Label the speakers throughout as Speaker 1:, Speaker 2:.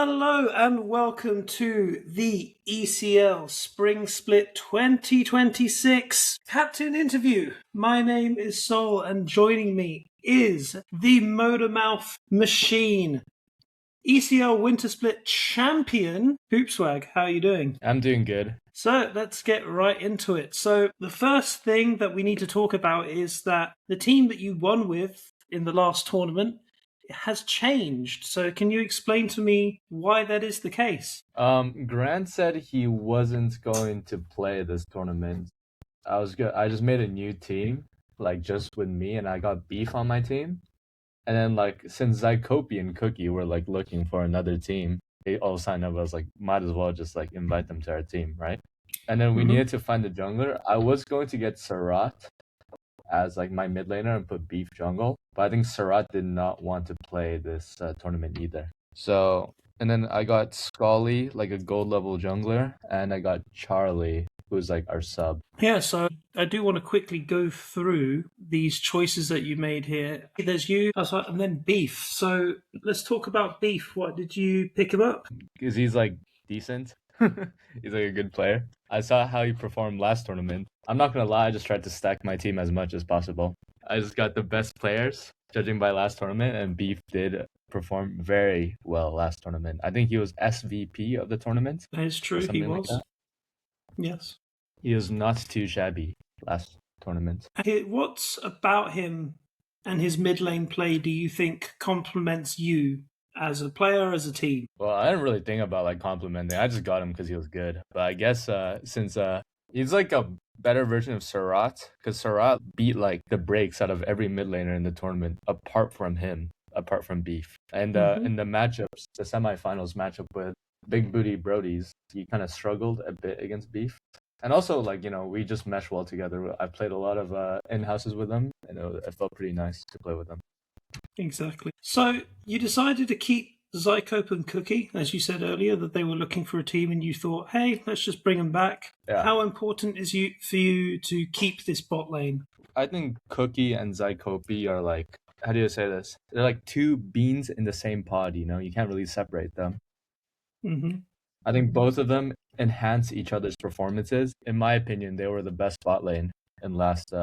Speaker 1: Hello and welcome to the ECL Spring Split 2026 Captain Interview. My name is Sol and joining me is the Motormouth Machine, ECL Winter Split Champion, Hoopswag. How are you doing?
Speaker 2: I'm doing good.
Speaker 1: So let's get right into it. So the first thing that we need to talk about is that the team that you won with in the last tournament has changed. So can you explain to me why that is the case?
Speaker 2: Grant said he wasn't going to play this tournament. I just made a new team, like just with me, and I got Beef on my team. And then since Zykopi and Cookie were looking for another team, they all signed up. I was like, might as well just invite them to our team, right? And then we needed to find a jungler. I was going to get Sarat as my mid laner and put Beef jungle, but I think Sarat did not want to play this tournament either. So, and then I got Scully, a gold level jungler, and I got Charlie, who's our sub.
Speaker 1: Yeah, so I do want to quickly go through these choices that you made here. There's you, and then Beef. So let's talk about Beef. What did you pick him up?
Speaker 2: Because he's decent. He's a good player. I saw how he performed last tournament. I'm not gonna lie, I just tried to stack my team as much as possible. I just got the best players, judging by last tournament, and Beef did perform very well last tournament. I think he was SVP of the tournament.
Speaker 1: That is true, he was. Yes.
Speaker 2: He was not too shabby last tournament.
Speaker 1: What's about him and his mid lane play do you think complements you as a player, as a team?
Speaker 2: Well, I didn't really think about complimenting. I just got him because he was good. But I guess since he's a better version of Sarat, because Sarat beat the breaks out of every mid laner in the tournament, apart from him, apart from Beef. And in the matchups, the semifinals matchup with Big Booty Brodies, he kind of struggled a bit against Beef. And also, we just mesh well together. I played a lot of in-houses with them, and it felt pretty nice to play with them.
Speaker 1: Exactly. So you decided to keep Zykope and Cookie, as you said earlier, that they were looking for a team, and you thought, hey, let's just bring them back. Yeah. How important is for you to keep this bot lane?
Speaker 2: I think Cookie and Zykope are how do you say this? They're two beans in the same pod, You can't really separate them.
Speaker 1: Mm-hmm.
Speaker 2: I think both of them enhance each other's performances. In my opinion, they were the best bot lane in last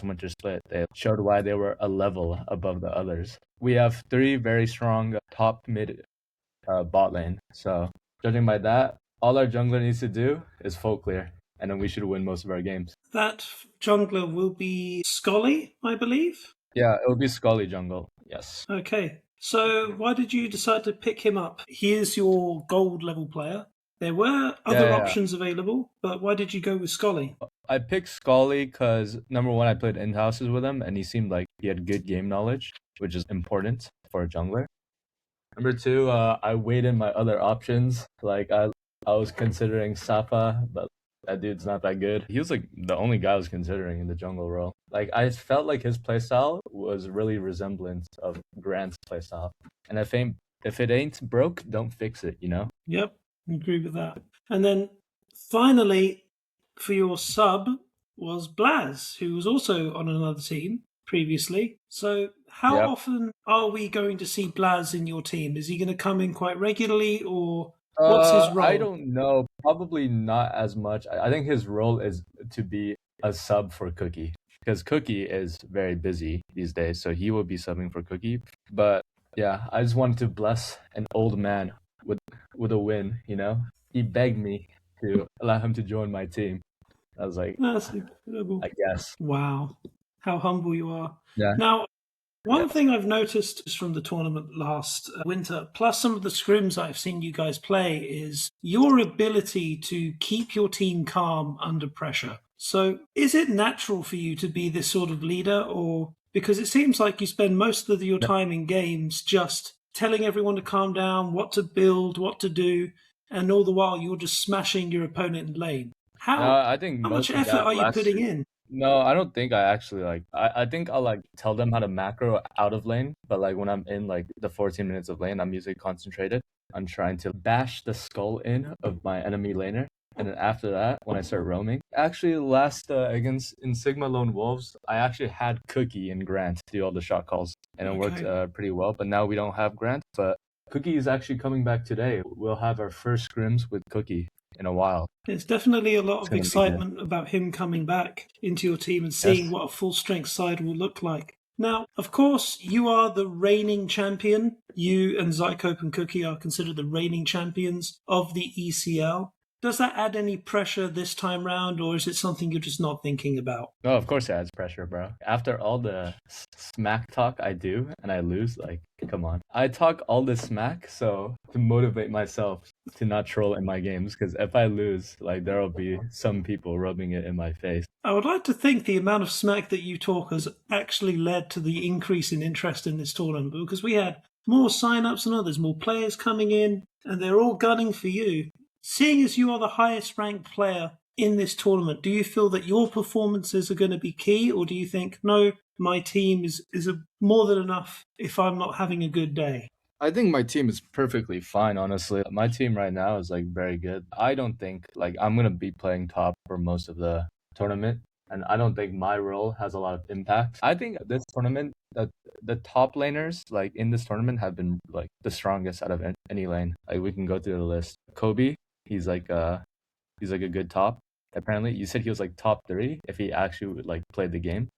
Speaker 2: winter split. They showed why they were a level above the others. We have 3 very strong top mid bot lane. So judging by that, all our jungler needs to do is full clear, and then we should win most of our games.
Speaker 1: That jungler will be Scully, I believe?
Speaker 2: Yeah, it will be Scully jungle, yes.
Speaker 1: Okay. So why did you decide to pick him up? He is your gold level player. There were other options available, but why did you go with Scully?
Speaker 2: I picked Scully because, number one, I played in-houses with him, and he seemed like he had good game knowledge, which is important for a jungler. Number 2, I weighed in my other options. I was considering Sapa, but that dude's not that good. He was the only guy I was considering in the jungle role. I felt like his playstyle was really resemblant of Grant's playstyle. And if it ain't broke, don't fix it,
Speaker 1: Yep, I agree with that. And then finally, for your sub was Blaz, who was also on another team previously. So how often are we going to see Blaz in your team? Is he going to come in quite regularly, or what's his role?
Speaker 2: I don't know. Probably not as much. I think his role is to be a sub for Cookie, because Cookie is very busy these days, so he will be subbing for Cookie. But yeah, I just wanted to bless an old man with a win, He begged me to allow him to join my team. I was like,
Speaker 1: that's incredible.
Speaker 2: I guess.
Speaker 1: Wow. How humble you are.
Speaker 2: Yeah.
Speaker 1: Now, one thing I've noticed is from the tournament last winter, plus some of the scrims I've seen you guys play, is your ability to keep your team calm under pressure. So is it natural for you to be this sort of leader, or because it seems like you spend most of your time in games just telling everyone to calm down, what to build, what to do, and all the while you're just smashing your opponent in lane. How much effort are you putting in?
Speaker 2: No, I don't think I actually I think I'll tell them how to macro out of lane, but when I'm in the 14 minutes of lane, I'm usually concentrated on trying to bash the skull in of my enemy laner. And then after that, when I start roaming, actually last in Sigma Lone Wolves, I actually had Cookie and Grant do all the shot calls, and it worked pretty well. But now we don't have Grant, but Cookie is actually coming back today. We'll have our first scrims with Cookie in a while.
Speaker 1: There's definitely a lot
Speaker 2: It's
Speaker 1: of
Speaker 2: gonna be good.
Speaker 1: excitement about him coming back into your team and seeing
Speaker 2: Yes.
Speaker 1: what a full strength side will look like. Now, of course, you are the reigning champion. You and Zycope and Cookie are considered the reigning champions of the ECL. Does that add any pressure this time round, or is it something you're just not thinking about?
Speaker 2: No, of course it adds pressure, bro. After all the smack talk I do and I lose, like, come on. I talk all this smack so to motivate myself to not troll in my games, because if I lose, like, there'll be some people rubbing it in my face.
Speaker 1: I would like to think the amount of smack that you talk has actually led to the increase in interest in this tournament, because we had more sign-ups than others, more players coming in, and they're all gunning for you. Seeing as you are the highest ranked player in this tournament, do you feel that your performances are going to be key, or do you think, no, my team is more than enough if I'm not having a good day?
Speaker 2: I think my team is perfectly fine, honestly. My team right now is like very good. I don't think like I'm gonna be playing top for most of the tournament, and I don't think my role has a lot of impact. I think this tournament that the top laners like in this tournament have been like the strongest out of any lane. Like we can go through the list. Kobe, he's like a good top. Apparently, you said he was like top 3 if he actually would, like played the game.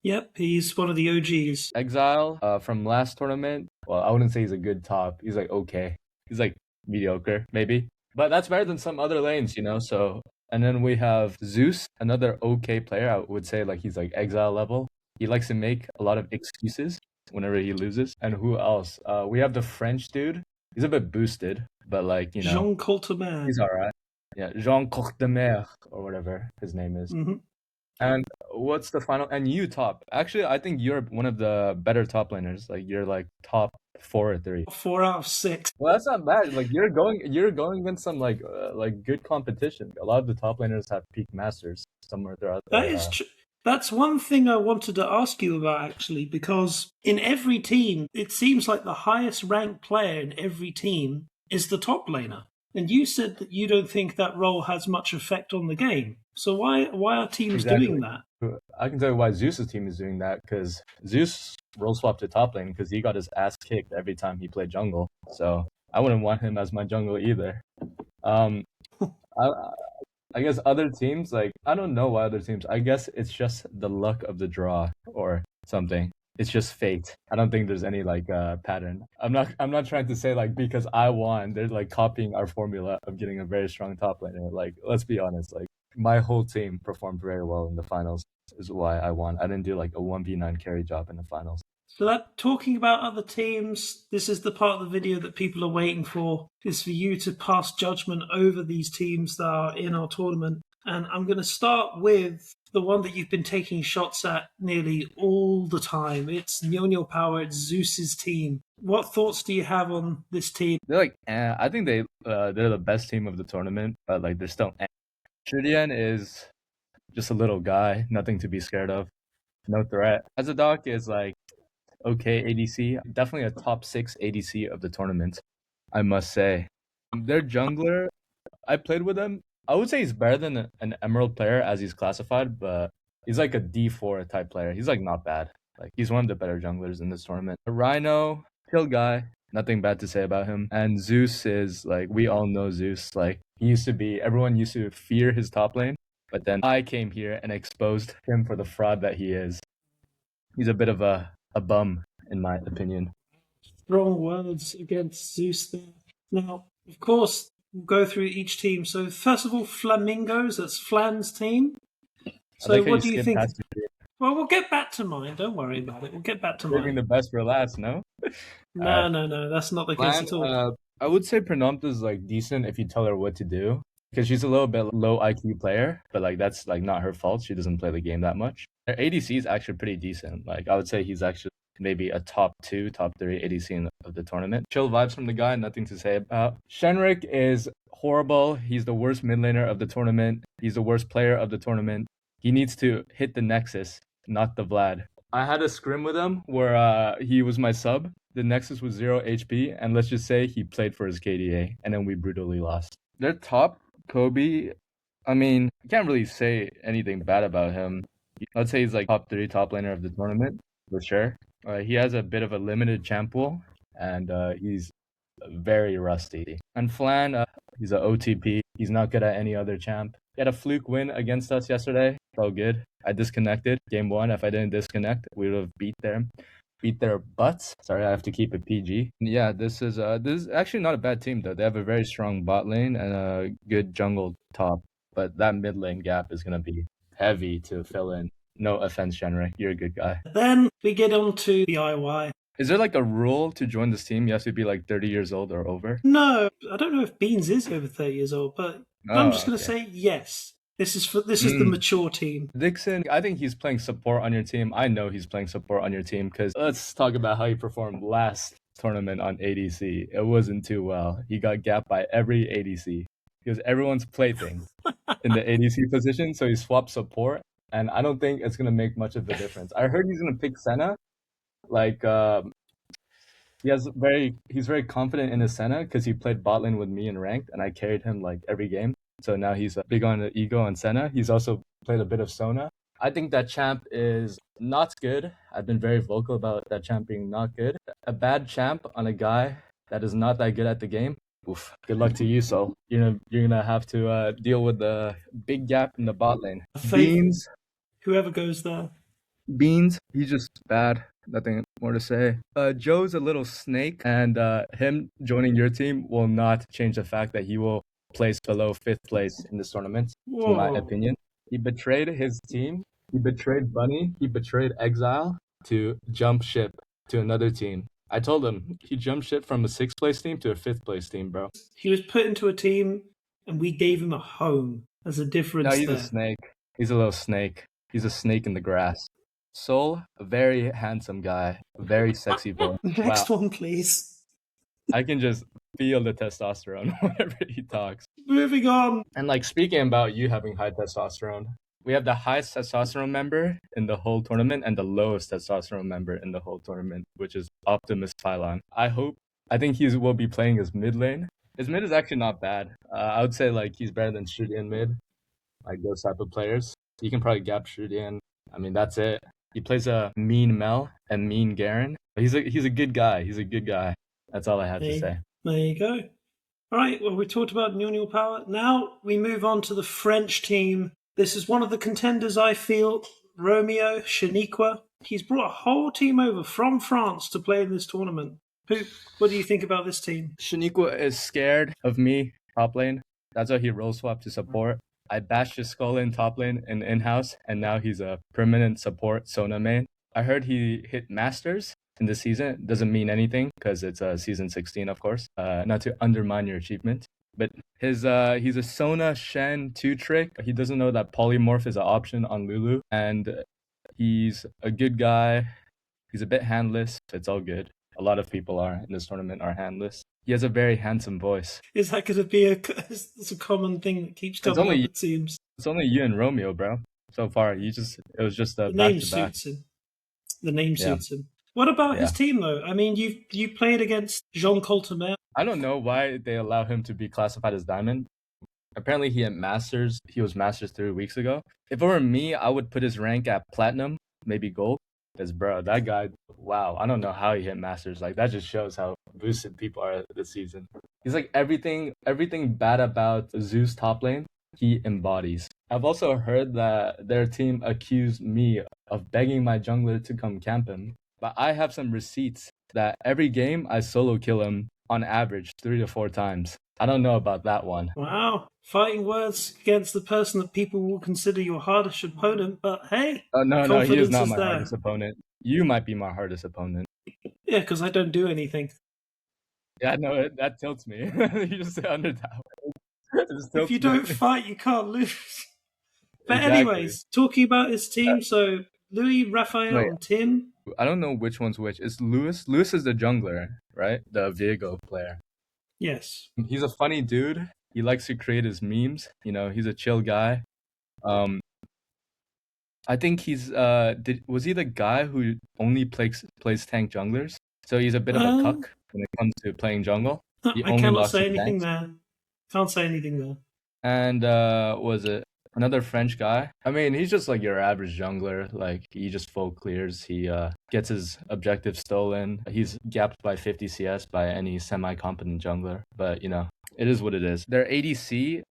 Speaker 1: Yep, he's one of the OGs.
Speaker 2: Exile from last tournament. Well, I wouldn't say he's a good top. He's like okay. He's like mediocre, maybe. But that's better than some other lanes, you know? So, and then we have Zeus, another okay player. I would say like he's like Exile level. He likes to make a lot of excuses whenever he loses. And who else? We have the French dude. He's a bit boosted, but like, you know,
Speaker 1: Jean Colteman.
Speaker 2: he's all right. Yeah, Jean Courtemer or whatever his name is.
Speaker 1: Mm-hmm.
Speaker 2: And what's the final? And you top. Actually, I think you're one of the better top laners. Like you're like top 4 or 3.
Speaker 1: 4 out of 6.
Speaker 2: Well, that's not bad. Like you're going against some like good competition. A lot of the top laners have peak masters somewhere throughout.
Speaker 1: That is true. That's one thing I wanted to ask you about, actually, because in every team, it seems like the highest ranked player in every team is the top laner. And you said that you don't think that role has much effect on the game. So why are teams doing that?
Speaker 2: I can tell you why Zeus's team is doing that, because Zeus role swapped to top lane because he got his ass kicked every time he played jungle. So I wouldn't want him as my jungle either. I guess other teams, like, I don't know why other teams. I guess it's just the luck of the draw or something. It's just fate. I don't think there's any like pattern. I'm not trying to say like because I won, they're like copying our formula of getting a very strong top laner. Like, let's be honest, like my whole team performed very well in the finals is why I won. I didn't do like a 1v9 carry job in the finals.
Speaker 1: So that talking about other teams, this is the part of the video that people are waiting for, is for you to pass judgment over these teams that are in our tournament. And I'm going to start with the one that you've been taking shots at nearly all the time. It's Nyo Power, it's Zeus's team. What thoughts do you have on this team?
Speaker 2: They're like, I think they're the best team of the tournament, but like they're still. Shurian is just a little guy, nothing to be scared of, no threat. Azadok is like okay ADC, definitely a top 6 ADC of the tournament, I must say. Their jungler, I played with him. I would say he's better than an Emerald player as he's classified, but he's like a D4 type player. He's like not bad. Like he's one of the better junglers in this tournament. Rhino, chill guy, nothing bad to say about him. And Zeus is like, we all know Zeus. Like everyone used to fear his top lane, but then I came here and exposed him for the fraud that he is. He's a bit of a bum, in my opinion.
Speaker 1: Strong words against Zeus there. Now, of course, we'll go through each team. So first of all, Flamingos, that's Flan's team. So what do you think? Well, we'll get back to mine. Don't worry about it. We'll get back to mine.
Speaker 2: Saving the best for last, no?
Speaker 1: No. That's not the case at all.
Speaker 2: I would say Pranamta is like decent if you tell her what to do, because she's a little bit low IQ player, but like that's like not her fault. She doesn't play the game that much. Her ADC is actually pretty decent. Like I would say he's actually maybe a top 2, top 3 ADC of the tournament. Chill vibes from the guy, nothing to say about. Shenrik is horrible. He's the worst mid laner of the tournament. He's the worst player of the tournament. He needs to hit the Nexus, not the Vlad. I had a scrim with him where he was my sub. The Nexus was 0 HP, and let's just say he played for his KDA, and then we brutally lost. Their top, Kobe, I mean, I can't really say anything bad about him. I'd say he's like top 3 top laner of the tournament, for sure. He has a bit of a limited champ pool, and he's very rusty. And Flan, he's an OTP. He's not good at any other champ. He had a fluke win against us yesterday. Felt good. I disconnected game 1. If I didn't disconnect, we would have beat their butts. Sorry, I have to keep it PG. Yeah, this is actually not a bad team though. They have a very strong bot lane and a good jungle top, but that mid lane gap is gonna be heavy to fill in. No offense, Generic. You're a good guy.
Speaker 1: Then we get on to DIY.
Speaker 2: Is there like a rule to join this team? You have to be like 30 years old or over?
Speaker 1: No, I don't know if Beans is over 30 years old, but I'm just going to say yes. This is the mature team.
Speaker 2: Dixon, I think he's playing support on your team. I know he's playing support on your team because let's talk about how he performed last tournament on ADC. It wasn't too well. He got gapped by every ADC. He was everyone's plaything in the ADC position, so he swapped support, and I don't think it's going to make much of a difference. I heard he's going to pick Senna. Like, he's very confident in his Senna because he played bot lane with me in ranked, and I carried him like every game. So now he's big on the ego on Senna. He's also played a bit of Sona. I think that champ is not good. I've been very vocal about that champ being not good. A bad champ on a guy that is not that good at the game. Oof. Good luck to you, Sol. You're gonna have to deal with the big gap in the bot lane. Beans.
Speaker 1: Whoever goes there.
Speaker 2: Beans. He's just bad. Nothing more to say. Joe's a little snake, and him joining your team will not change the fact that he will place below 5th place in this tournament, in my opinion. He betrayed his team. He betrayed Bunny. He betrayed Exile to jump ship to another team. I told him he jumped ship from a 6th place team to a 5th place team, bro.
Speaker 1: He was put into a team, and we gave him a home. There's a difference.
Speaker 2: No, he's a snake. He's a little snake. He's a snake in the grass. Soul, a very handsome guy, very sexy boy.
Speaker 1: Next one, please.
Speaker 2: I can just feel the testosterone whenever he talks.
Speaker 1: Moving on.
Speaker 2: And like speaking about you having high testosterone, we have the highest testosterone member in the whole tournament and the lowest testosterone member in the whole tournament, which is Optimus Pylon. I think he will be playing his mid lane. His mid is actually not bad. I would say like he's better than Shudian mid, like those type of players. He can probably gap Shudian. I mean, that's it. He plays a mean Mel and mean Garen. He's a good guy. He's a good guy. That's all I have to say.
Speaker 1: There you go. All right, well, we talked about Nil Power. Now we move on to the French team. This is one of the contenders, I feel, Romeo Shaniqua. He's brought a whole team over from France to play in this tournament. What do you think about this team?
Speaker 2: Shaniqua is scared of me, top lane. That's why he role swapped to support. I bashed his skull in top lane and in-house, and now he's a permanent support Sona main. I heard he hit Masters in this season. Doesn't mean anything because it's season 16, of course. Not to undermine your achievement. But he's a Sona Shen 2 trick. He doesn't know that polymorph is an option on Lulu. And he's a good guy. He's a bit handless. It's all good. A lot of people in this tournament are handless. He has a very handsome voice.
Speaker 1: Is that going to be it's a common thing that keeps coming up, it seems?
Speaker 2: It's only you and Romeo, bro. So far, it was just a back-to-back.
Speaker 1: The name suits him. What about his team, though? I mean, you played against Jean Coltemer.
Speaker 2: I don't know why they allow him to be classified as Diamond. Apparently, he was Masters 3 weeks ago. If it were me, I would put his rank at Platinum, maybe Gold. Because, bro, that guy, wow, I don't know how he hit Masters. Like, that just shows how boosted people are this season. He's like everything bad about Zeus top lane, he embodies. I've also heard that their team accused me of begging my jungler to come camp him. But I have some receipts that every game I solo kill him on average 3 to 4 times. I don't know about that one.
Speaker 1: Wow. Fighting words against the person that people will consider your hardest opponent, but hey.
Speaker 2: Oh, no, he is not my hardest opponent. You might be my hardest opponent.
Speaker 1: Yeah, because I don't do anything.
Speaker 2: Yeah, no, that tilts me. You just say undertower.
Speaker 1: If you don't fight, you can't lose. But anyways, talking about his team, so Louis, Raphael, and Tim.
Speaker 2: I don't know which one's which. It's Lewis. Lewis is the jungler, right? The Viego player.
Speaker 1: Yes.
Speaker 2: He's a funny dude. He likes to create his memes. You know, he's a chill guy. I think he's was he the guy who only plays tank junglers? So he's a bit of a cuck when it comes to playing jungle.
Speaker 1: I cannot say anything there. Can't say anything there.
Speaker 2: And was it Another French guy. I mean, he's just like your average jungler. Like he just full clears. He gets his objective stolen. He's gapped by 50 CS by any semi-competent jungler. But you know, it is what it is. Their ADC,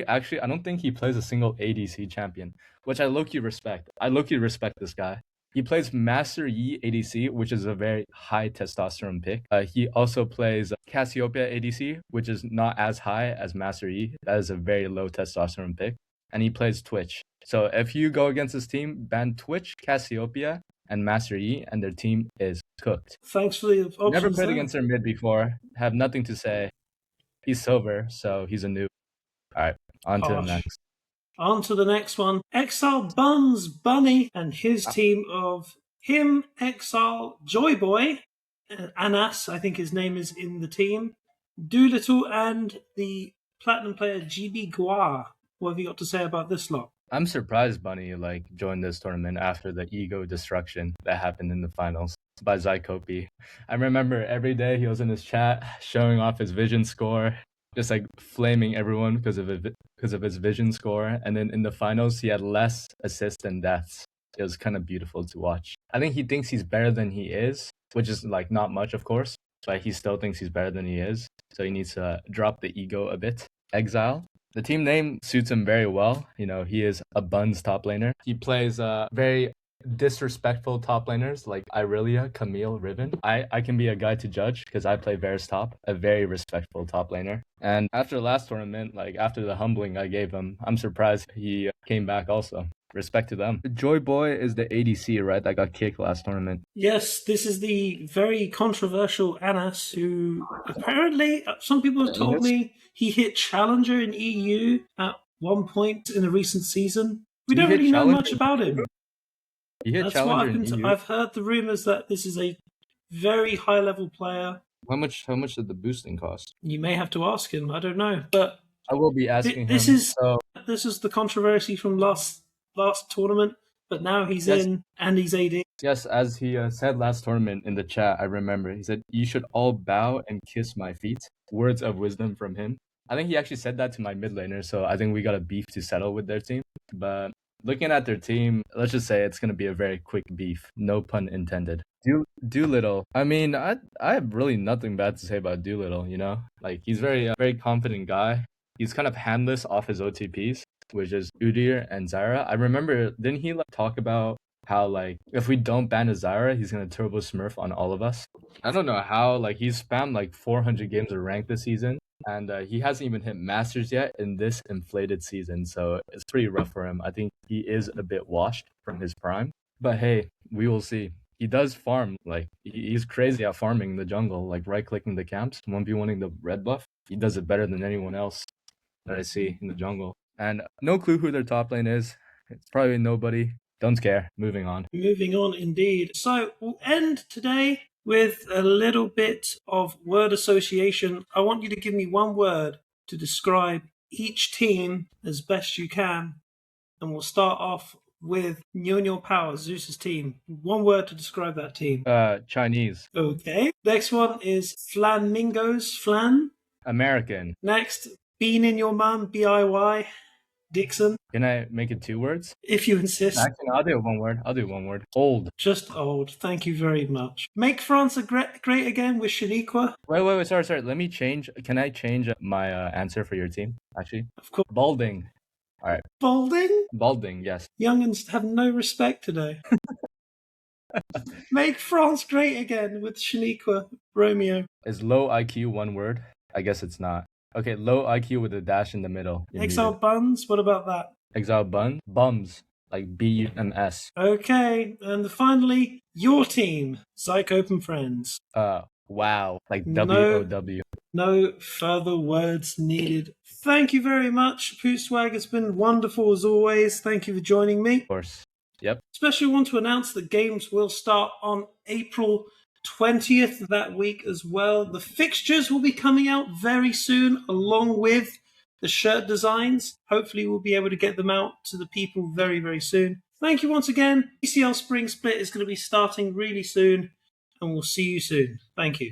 Speaker 2: actually, I don't think he plays a single ADC champion, which I low-key respect. I low-key respect this guy. He plays Master Yi ADC, which is a very high testosterone pick. He also plays Cassiopeia ADC, which is not as high as Master Yi. That is a very low testosterone pick. And he plays Twitch. So if you go against his team, ban Twitch, Cassiopeia, and Master Yi, and their team is cooked.
Speaker 1: Thanks for the options.
Speaker 2: Never played
Speaker 1: there.
Speaker 2: against their mid before. Have nothing to say. He's silver, so he's a noob. All right, on to the next.
Speaker 1: On to the next one. Exile Buns Bunny and his team of him, Exile Joyboy, Anas, I think his name is in the team, Doolittle, and the platinum player GB Guar. What have you got to say about this lot?
Speaker 2: I'm surprised Bunny joined this tournament after the ego destruction that happened in the finals by Zykopi. I remember every day he was in his chat showing off his vision score, just flaming everyone because of his vision score. And then in the finals, he had less assists than deaths. It was kind of beautiful to watch. I think he thinks he's better than he is, which is not much, of course, but he still thinks he's better than he is. So he needs to drop the ego a bit. Exile. The team name suits him very well. You know, he is a Buns top laner. He plays very disrespectful top laners like Irelia, Camille, Riven. I can be a guy to judge because I play Varus top, a very respectful top laner. And after the last tournament, after the humbling I gave him, I'm surprised he came back also. Respect to them. Joy Boy is the ADC, right? That got kicked last tournament.
Speaker 1: Yes, this is the very controversial Anas, who apparently, some people have told me he hit Challenger in EU at one point in a recent season. We don't really know much about him.
Speaker 2: He hit Challenger in EU.
Speaker 1: I've heard the rumors that this is a very high-level player.
Speaker 2: How much did the boosting cost?
Speaker 1: You may have to ask him. I don't know, but
Speaker 2: I will be asking him.
Speaker 1: This is the controversy from last tournament, but now he's in and he's AD.
Speaker 2: Yes, as he said last tournament in the chat, I remember. He said, "You should all bow and kiss my feet." Words of wisdom from him. I think he actually said that to my mid laner, so I think we got a beef to settle with their team. But looking at their team, let's just say it's going to be a very quick beef. No pun intended. Doolittle. I mean, I have really nothing bad to say about Doolittle, you know? He's very confident guy. He's kind of handless off his OTPs, which is Udyr and Zyra. I remember, didn't he talk about how if we don't ban a Zyra, he's gonna turbo smurf on all of us? I don't know how. He's spammed 400 games of rank this season, and he hasn't even hit Masters yet in this inflated season, so it's pretty rough for him. I think he is a bit washed from his prime, but hey, we will see. He does farm. He's crazy at farming in the jungle, right-clicking the camps, 1v1ing the red buff. He does it better than anyone else that I see in the jungle. And no clue who their top lane is. It's probably nobody. Don't care. Moving on.
Speaker 1: Moving on, indeed. So we'll end today with a little bit of word association. I want you to give me one word to describe each team as best you can. And we'll start off with Nyo Power, Zeus's team. One word to describe that team.
Speaker 2: Chinese.
Speaker 1: Okay. Next one is Flamingos. Flan.
Speaker 2: American.
Speaker 1: Next, Bean in Your Mum, BIY. Dixon.
Speaker 2: Can I make it 2 words?
Speaker 1: If you insist.
Speaker 2: Actually, I'll do one word. Old.
Speaker 1: Just old. Thank you very much. Make France great again with Shaniqua.
Speaker 2: Wait. Sorry. Let me change. Can I change my answer for your team, actually?
Speaker 1: Of course.
Speaker 2: Balding. All right. Balding, yes.
Speaker 1: Young'uns have no respect today. Make France great again with Shaniqua, Romeo.
Speaker 2: Is low IQ one word? I guess it's not. Okay, low IQ with a dash in the middle.
Speaker 1: Exile Buns, what about that?
Speaker 2: Exile Bun? Bums. BUMS.
Speaker 1: Okay, and finally, your team, Psych Open Friends.
Speaker 2: Wow. WOW.
Speaker 1: No further words needed. Thank you very much, Pooswag. It's been wonderful as always. Thank you for joining me.
Speaker 2: Of course. Yep.
Speaker 1: Especially want to announce that games will start on April 20th that week as well. The fixtures will be coming out very soon, along with the shirt designs. Hopefully we'll be able to get them out to the people very, very soon. Thank you once again. ECL Spring Split is going to be starting really soon, and we'll see you soon. Thank you.